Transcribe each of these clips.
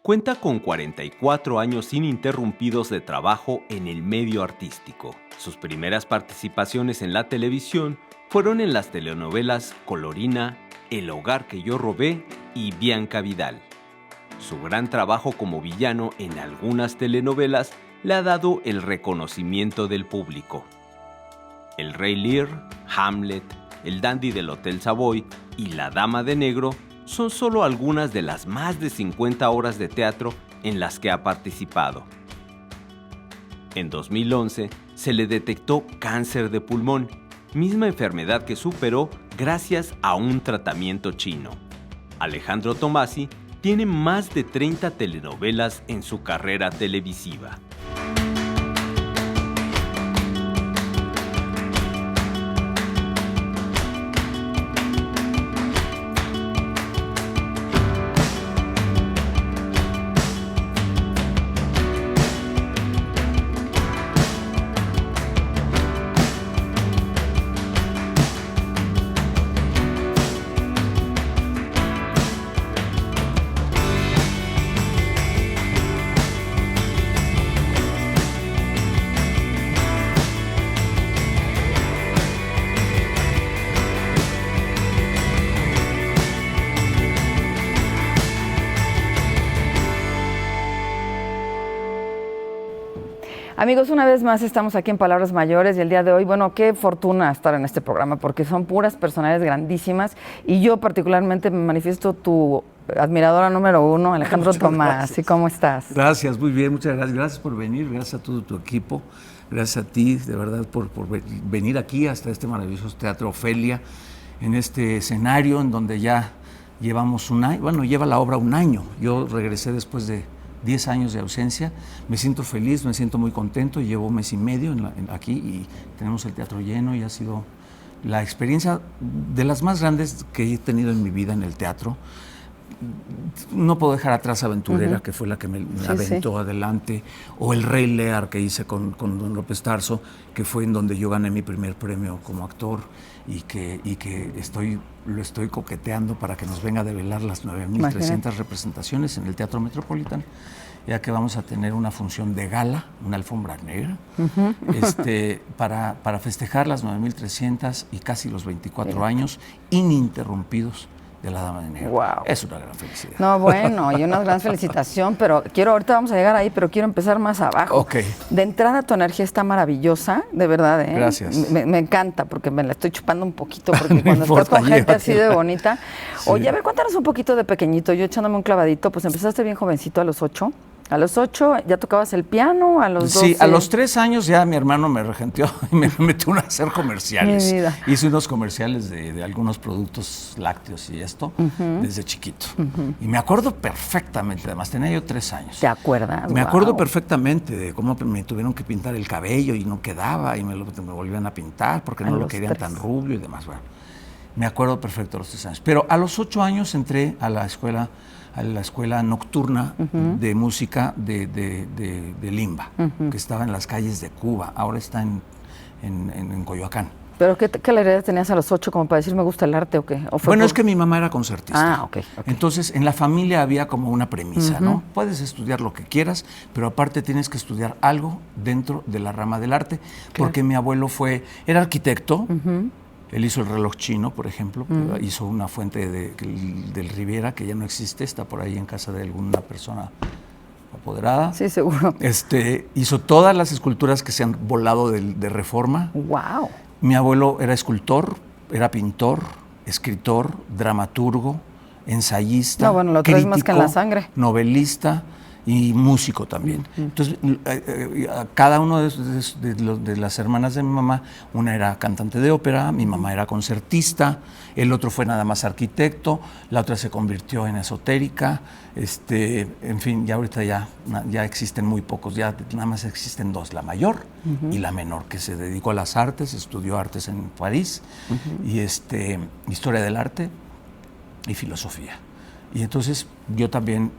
Cuenta con 44 años ininterrumpidos de trabajo en el medio artístico. Sus primeras participaciones en la televisión fueron en las telenovelas Colorina, El hogar que yo robé y Bianca Vidal. Su gran trabajo como villano en algunas telenovelas le ha dado el reconocimiento del público. El Rey Lear, Hamlet, El Dandy del Hotel Savoy y La Dama de Negro son solo algunas de las más de 50 horas de teatro en las que ha participado. En 2011 se le detectó cáncer de pulmón, misma enfermedad que superó gracias a un tratamiento chino. Alejandro Tomasi tiene más de 30 telenovelas en su carrera televisiva. Amigos, una vez más estamos aquí en Palabras Mayores y el día de hoy, bueno, qué fortuna estar en este programa porque son puras personalidades grandísimas y yo particularmente me manifiesto tu admiradora número uno, Alejandro Tomás. ¿Y cómo estás? Gracias, muy bien, muchas gracias. Gracias por venir, gracias a todo tu equipo, gracias a ti, de verdad, por venir aquí hasta este maravilloso Teatro Ofelia, en este escenario en donde ya llevamos un año, bueno, lleva la obra un año. Yo regresé después de 10 años de ausencia, me siento feliz, me siento muy contento, llevo un mes y medio aquí y tenemos el teatro lleno y ha sido la experiencia de las más grandes que he tenido en mi vida en el teatro. No puedo dejar atrás Aventurera, que fue la que me aventó adelante, o El Rey Lear que hice con Don López Tarso, que fue en donde yo gané mi primer premio como actor y que lo estoy coqueteando para que nos venga a develar las 9,300 representaciones en el Teatro Metropolitan, ya que vamos a tener una función de gala, una alfombra negra, para festejar las 9,300 y casi los 24 años ininterrumpidos de La Dama de Negro. Wow. Es una gran felicidad. No, bueno, y una gran felicitación, pero ahorita vamos a llegar ahí, pero quiero empezar más abajo. Ok. De entrada, tu energía está maravillosa, de verdad, ¿eh? Gracias. Me encanta, porque me la estoy chupando un poquito, porque cuando estás con gente así de bonita. Sí. Oye, a ver, cuéntanos un poquito de pequeñito, yo echándome un clavadito, pues empezaste bien jovencito a los 8. ¿A los 8 ya tocabas el piano? ¿A los 12? Sí, a los 3 años ya mi hermano me regenteó y me metió a hacer comerciales. Mi vida. Hice unos comerciales de algunos productos lácteos y esto desde chiquito. Y me acuerdo perfectamente, además tenía yo 3 años. ¿Te acuerdas? Me acuerdo perfectamente de cómo me tuvieron que pintar el cabello y no quedaba y me volvían a pintar porque no lo querían tan rubio y demás. Bueno, me acuerdo perfecto de los 3 años. Pero a los 8 años entré a la escuela nocturna de música de Limba, que estaba en las calles de Cuba, ahora está en Coyoacán. ¿Pero qué calidad tenías a los 8 como para decir me gusta el arte o qué? Bueno, es que mi mamá era concertista. Ah, ok. Entonces, en la familia había como una premisa, ¿no? Puedes estudiar lo que quieras, pero aparte tienes que estudiar algo dentro de la rama del arte, porque mi abuelo era arquitecto. Él hizo el reloj chino, por ejemplo, hizo una fuente del Riviera, que ya no existe, está por ahí en casa de alguna persona apoderada. Sí, seguro. Hizo todas las esculturas que se han volado de Reforma. ¡Wow! Mi abuelo era escultor, era pintor, escritor, dramaturgo, ensayista, no, bueno, lo traes más que en la sangre. Novelista y músico también. Entonces, cada uno de las hermanas de mi mamá, una era cantante de ópera, mi mamá era concertista, el otro fue nada más arquitecto, la otra se convirtió en esotérica, en fin, ya ahorita ya existen muy pocos, ya nada más existen 2, la mayor y la menor, que se dedicó a las artes, estudió artes en París, y historia del arte y filosofía. Y entonces yo también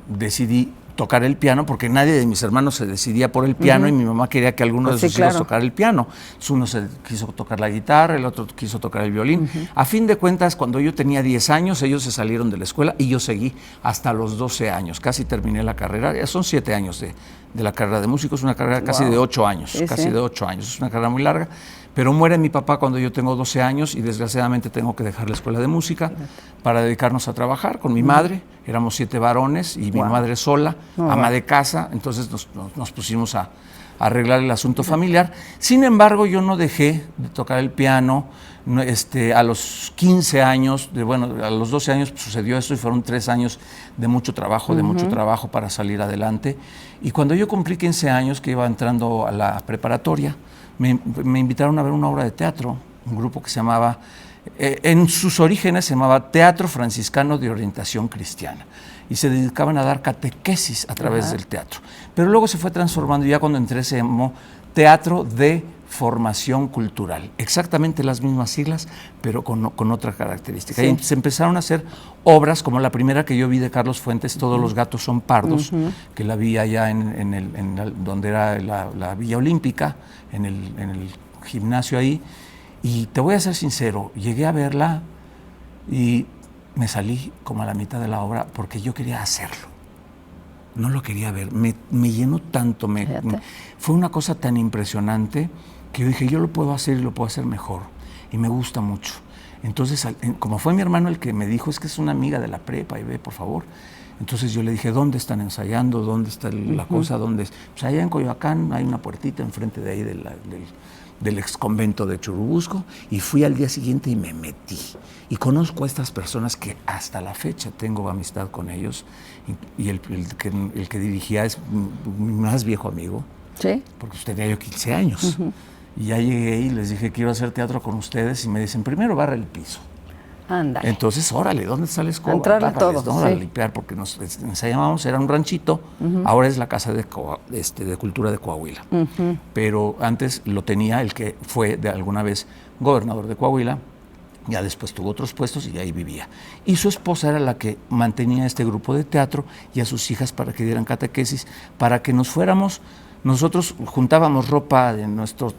decidí tocar el piano, porque nadie de mis hermanos se decidía por el piano y mi mamá quería que alguno de sus hijos tocara el piano. Uno se quiso tocar la guitarra, el otro quiso tocar el violín. A fin de cuentas, cuando yo tenía 10 años, ellos se salieron de la escuela y yo seguí hasta los 12 años. Casi terminé la carrera, ya son 7 años de la carrera de músico, es una carrera casi de 8 años, de 8 años, es una carrera muy larga. Pero muere mi papá cuando yo tengo 12 años y desgraciadamente tengo que dejar la escuela de música para dedicarnos a trabajar con mi madre. Éramos 7 varones y mi madre sola, ama de casa, entonces nos pusimos a arreglar el asunto familiar. Sin embargo, yo no dejé de tocar el piano. A los 15 años, a los 12 años sucedió esto y fueron 3 años de mucho trabajo, para salir adelante. Y cuando yo cumplí 15 años, que iba entrando a la preparatoria, me invitaron a ver una obra de teatro, un grupo que se llamaba, en sus orígenes se llamaba Teatro Franciscano de Orientación Cristiana, y se dedicaban a dar catequesis a través del teatro. Pero luego se fue transformando, y ya cuando entré se llamó Teatro de Formación Cultural, exactamente las mismas siglas, pero con otra característica. Y se empezaron a hacer obras como la primera que yo vi de Carlos Fuentes, Todos los gatos son pardos, que la vi allá donde era la Villa Olímpica, en el gimnasio ahí. Y te voy a ser sincero, llegué a verla y me salí como a la mitad de la obra porque yo quería hacerlo. No lo quería ver, me llenó tanto, fue una cosa tan impresionante que yo dije, yo lo puedo hacer y lo puedo hacer mejor, y me gusta mucho. Entonces, como fue mi hermano el que me dijo, es que es una amiga de la prepa, y ve, por favor. Entonces yo le dije, ¿dónde están ensayando? ¿Dónde está la cosa? ¿Dónde es? Pues allá en Coyoacán hay una puertita enfrente de ahí del ex convento de Churubusco, y fui al día siguiente y me metí. Y conozco a estas personas que hasta la fecha tengo amistad con ellos, y el que dirigía es mi más viejo amigo, porque tenía yo 15 años. Y ya llegué y les dije, quiero hacer teatro con ustedes, y me dicen, primero barra el piso. Ándale. Entonces, órale, ¿dónde está la escoba? Entrarle todo. ¿no? A limpiar, porque nos ensayábamos, era un ranchito, ahora es la Casa de Cultura de Coahuila. Pero antes lo tenía el que fue de alguna vez gobernador de Coahuila, ya después tuvo otros puestos y ahí vivía. Y su esposa era la que mantenía este grupo de teatro y a sus hijas para que dieran catequesis, para que nos fuéramos. Nosotros juntábamos ropa de nuestros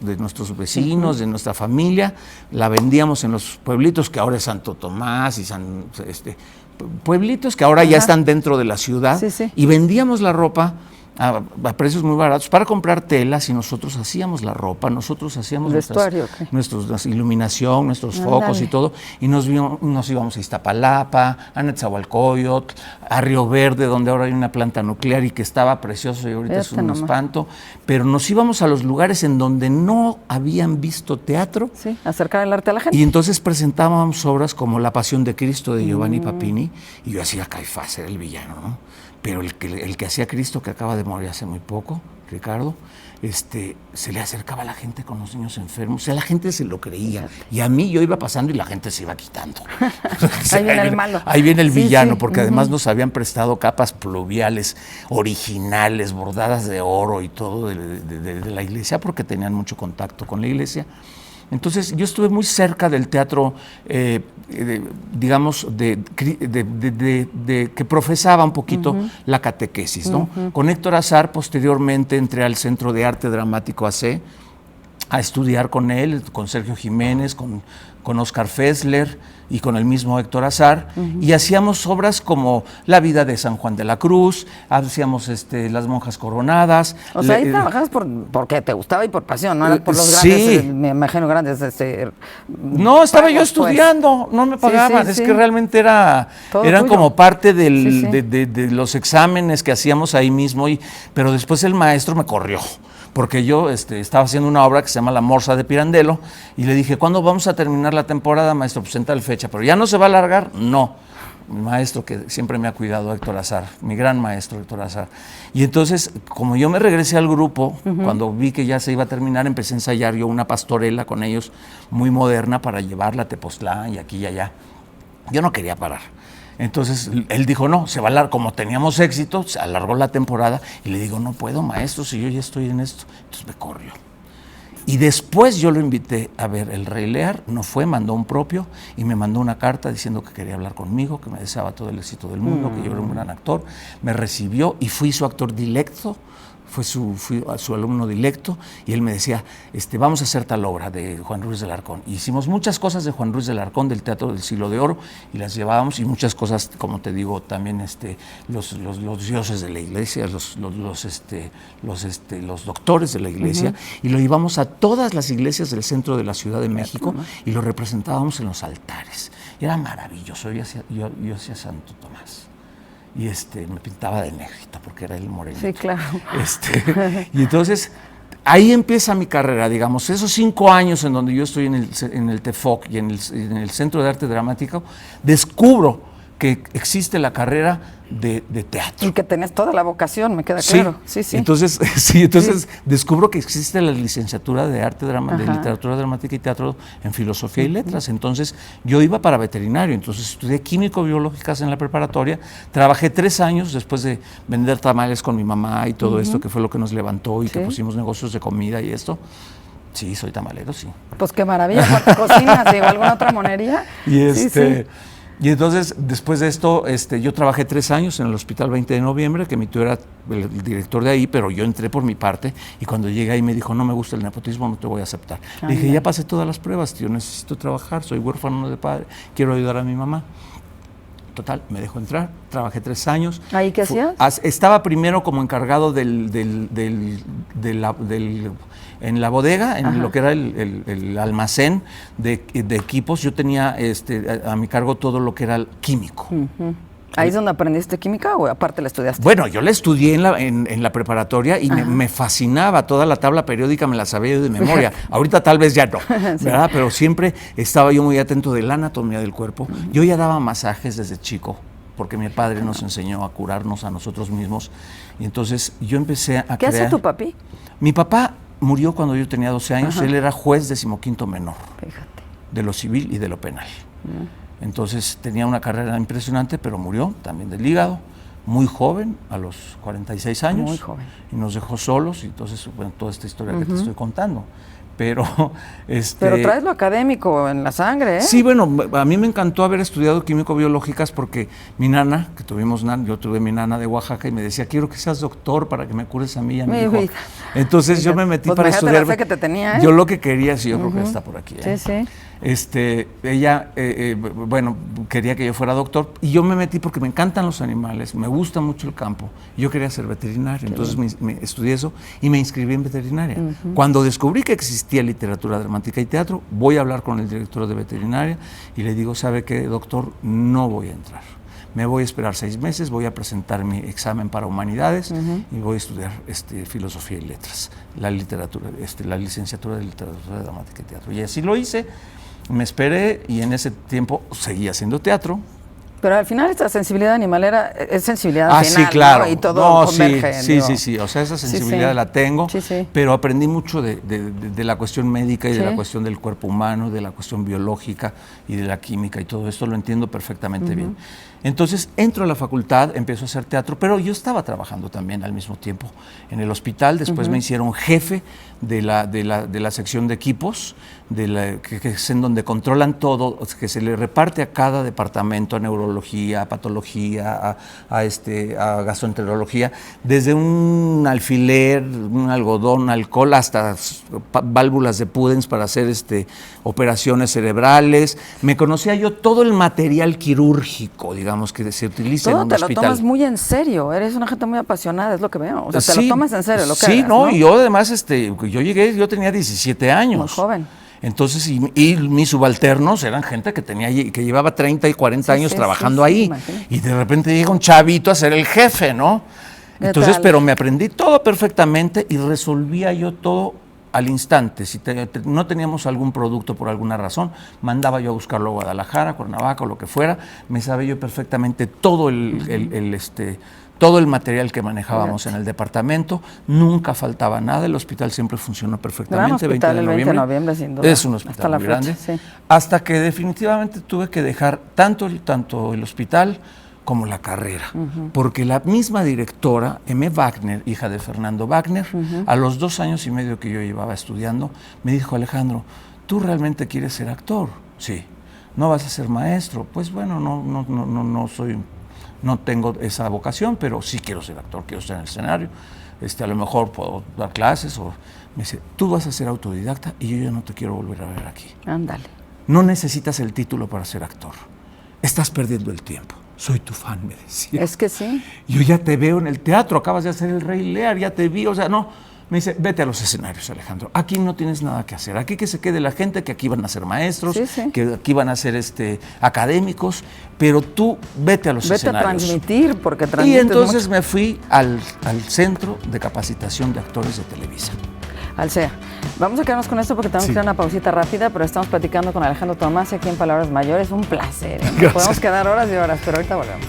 vecinos, de nuestra familia, la vendíamos en los pueblitos que ahora es Santo Tomás y pueblitos que ahora ya están dentro de la ciudad, y vendíamos la ropa a precios muy baratos para comprar telas, y nosotros hacíamos la ropa, nosotros hacíamos nuestra iluminación, nuestros focos y todo, y nos íbamos a Iztapalapa, a Netzahualcóyotl, a Río Verde, donde ahora hay una planta nuclear y que estaba precioso y ahorita es un espanto, pero nos íbamos a los lugares en donde no habían visto teatro. Sí, acercar el arte a la gente. Y entonces presentábamos obras como La Pasión de Cristo de Giovanni Papini, y yo hacía Caifás, era el villano, ¿no? Pero el que hacía Cristo, que acaba de morir hace muy poco, Ricardo, se le acercaba a la gente con los niños enfermos, o sea, la gente se lo creía, y a mí yo iba pasando y la gente se iba quitando. Ahí viene el malo. Ahí viene el villano, porque además nos habían prestado capas pluviales originales, bordadas de oro y todo de la iglesia, porque tenían mucho contacto con la iglesia. Entonces yo estuve muy cerca del teatro, digamos, que profesaba un poquito la catequesis, ¿no? Con Héctor Azar, posteriormente entré al Centro de Arte Dramático AC a estudiar con él, con Sergio Jiménez, con Oscar Fessler y con el mismo Héctor Azar, y hacíamos obras como La vida de San Juan de la Cruz, hacíamos Las monjas coronadas. O sea, ahí trabajabas porque te gustaba y por pasión, ¿no? Por los grandes, me imagino grandes. No, estaba yo estudiando, no me pagaban, es que realmente eran tuyo. Como parte de los exámenes que hacíamos ahí mismo, pero después el maestro me corrió, porque yo estaba haciendo una obra que se llama La Morsa de Pirandello, y le dije, ¿cuándo vamos a terminar la temporada, maestro? Pues en tal fecha, pero ¿ya no se va a alargar? No. Mi maestro, que siempre me ha cuidado, Héctor Azar, mi gran maestro Héctor Azar. Y entonces, como yo me regresé al grupo, cuando vi que ya se iba a terminar, empecé a ensayar yo una pastorela con ellos, muy moderna, para llevarla a Tepoztlán y aquí y allá. Yo no quería parar. Entonces él dijo, no, se va a alargar, como teníamos éxito, se alargó la temporada, y le digo, no puedo, maestro, si yo ya estoy en esto. Entonces me corrió. Y después yo lo invité a ver El Rey Lear, no fue, mandó un propio y me mandó una carta diciendo que quería hablar conmigo, que me deseaba todo el éxito del mundo, que yo era un gran actor. Me recibió y fui su actor dilecto. Fui su alumno dilecto y él me decía, vamos a hacer tal obra de Juan Ruiz del Alarcón. Y hicimos muchas cosas de Juan Ruiz del Alarcón, del Teatro del Siglo de Oro, y las llevábamos, y muchas cosas, como te digo, también los dioses de la iglesia, los doctores de la iglesia, y lo llevamos a todas las iglesias del centro de la Ciudad de México y lo representábamos en los altares. Y era maravilloso, yo hacía Santo Tomás. Y me pintaba de negrita porque era el morenito. Sí, claro. Y entonces ahí empieza mi carrera, digamos, esos 5 años en donde yo estoy en el TEFOC y en el Centro de Arte Dramático, descubro que existe la carrera de teatro. Y que tenés toda la vocación, me queda claro. Sí. Entonces, descubro que existe la licenciatura de arte, de literatura dramática y teatro en filosofía y letras. Entonces, yo iba para veterinario, entonces estudié químico-biológicas en la preparatoria, trabajé 3 años después de vender tamales con mi mamá y todo esto, que fue lo que nos levantó y que pusimos negocios de comida y esto. Sí, soy tamalero, sí. Pues qué maravilla, ¿cocinas o alguna otra monería? Y entonces, después de esto, yo trabajé 3 años en el Hospital 20 de Noviembre, que mi tío era el director de ahí, pero yo entré por mi parte, y cuando llegué ahí me dijo, no me gusta el nepotismo, no te voy a aceptar. Le dije, ya pasé todas las pruebas, tío, necesito trabajar, soy huérfano de padre, quiero ayudar a mi mamá. Total, me dejó entrar, trabajé 3 años. ¿Ahí qué hacías? Estaba primero como encargado en la bodega, en lo que era el almacén de equipos. Yo tenía a mi cargo todo lo que era el químico. ¿Ahí es donde aprendiste química o aparte la estudiaste? Bueno, yo la estudié en la preparatoria y me fascinaba, toda la tabla periódica me la sabía de memoria. Ahorita tal vez ya no, ¿verdad? Pero siempre estaba yo muy atento de la anatomía del cuerpo. Yo ya daba masajes desde chico, porque mi padre nos enseñó a curarnos a nosotros mismos. Y entonces yo empecé a ¿Qué hacía tu papi? Mi papá murió cuando yo tenía 12 años, él era juez 15º menor. Fíjate. De lo civil y de lo penal. Entonces tenía una carrera impresionante, pero murió también del hígado, muy joven, a los 46 años. Muy joven. Y nos dejó solos, y entonces, bueno, toda esta historia que te estoy contando. Pero, Pero traes lo académico en la sangre, ¿eh? Sí, bueno, a mí me encantó haber estudiado químico-biológicas porque mi nana, yo tuve mi nana de Oaxaca y me decía, quiero que seas doctor para que me cures a mí y a mi hijo. Entonces yo me metí para estudiar. La fe que te tenía, ¿eh? Yo lo que quería, sí, yo creo que está por aquí. Sí. Ella, bueno, quería que yo fuera doctor y yo me metí porque me encantan los animales, me gusta mucho el campo. Yo quería ser veterinario, entonces me estudié eso y me inscribí en veterinaria. Cuando descubrí que existía literatura dramática y teatro, voy a hablar con el director de veterinaria y le digo, ¿sabe qué, doctor? No voy a entrar. Me voy a esperar 6 meses, voy a presentar mi examen para humanidades y voy a estudiar filosofía y letras, la licenciatura de literatura dramática y teatro. Y así lo hice, me esperé y en ese tiempo seguí haciendo teatro. Pero al final esta sensibilidad animalera es sensibilidad final, sí, claro. ¿no? Y todo converge. Sí, o sea, esa sensibilidad la tengo, pero aprendí mucho de la cuestión médica y de la cuestión del cuerpo humano, de la cuestión biológica y de la química y todo esto lo entiendo perfectamente bien. Entonces entro a la facultad, empiezo a hacer teatro, pero yo estaba trabajando también al mismo tiempo en el hospital. Después me hicieron jefe de la sección de equipos, que es en donde controlan todo, que se le reparte a cada departamento, a neurología, a patología, a gastroenterología, desde un alfiler, un algodón, alcohol, hasta válvulas de Pudens para hacer operaciones cerebrales. Me conocía yo todo el material quirúrgico, digamos, que se utiliza en un hospital. Todo te lo tomas muy en serio, eres una gente muy apasionada, es lo que veo. O sea, te lo tomas en serio lo que hagas, ¿no? Y yo además, yo tenía 17 años. Muy joven. Entonces, y mis subalternos eran gente que llevaba 30 y 40 años trabajando ahí. Y de repente llega un chavito a ser el jefe, ¿no? Entonces, pero me aprendí todo perfectamente y resolvía yo todo al instante. Si no teníamos algún producto por alguna razón, mandaba yo a buscarlo a Guadalajara, Cuernavaca o lo que fuera. Me sabía yo perfectamente todo todo el material que manejábamos en el departamento, nunca faltaba nada, el hospital siempre funcionó perfectamente. 20 de noviembre, sin duda. Es un hospital muy grande. Hasta que definitivamente tuve que dejar tanto el hospital como la carrera, porque la misma directora, M. Wagner, hija de Fernando Wagner, a los 2 años y medio que yo llevaba estudiando, me dijo: Alejandro, ¿tú realmente quieres ser actor? Sí. ¿No vas a ser maestro? Pues bueno, no tengo esa vocación, pero sí quiero ser actor, quiero estar en el escenario, a lo mejor puedo dar clases, o me dice: tú vas a ser autodidacta y yo ya no te quiero volver a ver aquí. Ándale. No necesitas el título para ser actor, estás perdiendo el tiempo. Soy tu fan, me decía. Es que sí. Yo ya te veo en el teatro, acabas de hacer El Rey Lear, ya te vi, o sea, no. Me dice: vete a los escenarios, Alejandro, aquí no tienes nada que hacer, aquí que se quede la gente, que aquí van a ser maestros, que aquí van a ser académicos, pero tú vete a los escenarios. Vete a transmitir, porque transmites Y entonces mucho. me fui al Centro de Capacitación de Actores de Televisa. Al CEA. Vamos a quedarnos con esto porque tenemos que hacer una pausita rápida, pero estamos platicando con Alejandro Tomasi aquí en Palabras Mayores. Un placer. Podemos quedar horas y horas, pero ahorita volvemos.